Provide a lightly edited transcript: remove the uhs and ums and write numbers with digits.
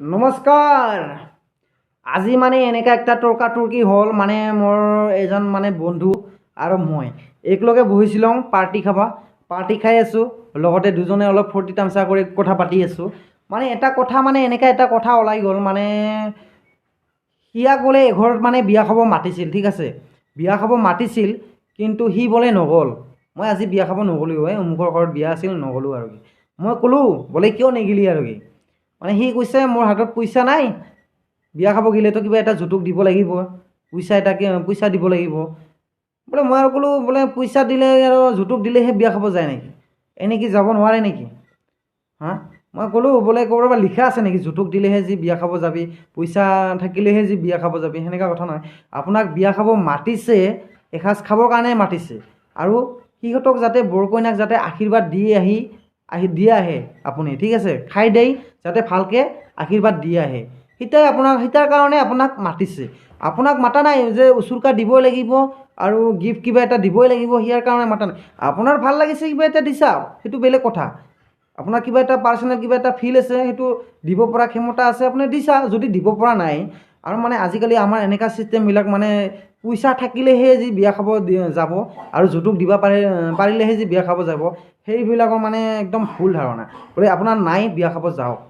নমস্কাৰ। আজি মানে এনেকা একটা তৰ্কাতৰ্কি হ'ল মানে মোৰ এজন মানে বন্ধু আৰু মই একেলগে বহিছিলোঁ পাৰ্টি খাই আছোঁ, লগতে দুজনে অলপ ফূৰ্তি তামচা কৰি কথা পাতি আছোঁ। মানে এটা কথা এনেকা এটা কথা ওলাই গ'ল মানে সিয়াক বোলে এঘৰত মানে বিয়া খাব মাতিছিল, ঠিক আছে, বিয়া খাব মাতিছিল কিন্তু সি বোলে নগ'ল। মই আজি বিয়া খাব নগ'লোঁ, অমুকৰ ঘৰত বিয়া আছিল নগ'লোঁ আৰু কি। মই ক'লোঁ বোলে কিয় নেগিলি আৰু কি। মানে সি কৈছে মোৰ হাতত পইচা নাই, বিয়া খাব গ'লেতো কিবা এটা যৌতুক দিব লাগিব, পইচা দিব লাগিব। বোলে মই আৰু ক'লোঁ বোলে পইচা দিলে আৰু যৌতুক দিলেহে বিয়া খাব যায় নেকি, এনেকৈ যাব নোৱাৰে নেকি হা। মই ক'লোঁ বোলে ক'ৰবাত লিখা আছে নেকি যৌতুক দিলেহে যি বিয়া খাব যাবি, পইচা থাকিলেহে যি বিয়া খাব যাবি, সেনেকুৱা কথা নহয়। আপোনাক বিয়া খাব মাতিছে, এসাঁজ খাবৰ কাৰণে মাতিছে, আৰু সিহঁতক যাতে বৰ কইনাক যাতে আশীৰ্বাদ দি আহে আপুনি, ঠিক আছে, খাই দেই যাতে ভালকৈ আশীৰ্বাদ দি আহে। সিটাৰ কাৰণে আপোনাক মাতিছে। আপোনাক মাতা নাই যে উচুৰ্কা দিবই লাগিব আৰু গিফ্ট কিবা এটা দিবই লাগিব, সিয়াৰ কাৰণে মাতা নাই। আপোনাৰ ভাল লাগিছে কিবা এটা দিছা, সেইটো বেলেগ কথা। আপোনাৰ কিবা এটা পাৰ্চনেল কিবা এটা ফিল আছে, সেইটো দিব পৰা ক্ষমতা আছে, আপুনি দিছা। যদি দিব পৰা নাই, আৰু মানে আজিকালি আমাৰ এনেকুৱা ছিষ্টেমবিলাক মানে পইচা থাকিলেহে যি বিয়া খাব যাব আৰু যৌতুক দিব পাৰিলেহে যি বিয়া খাব যাব, সেইবিলাকৰ মানে একদম ভুল ধাৰণা। বোলে আপোনাৰ নাই, বিয়া খাব যাওক।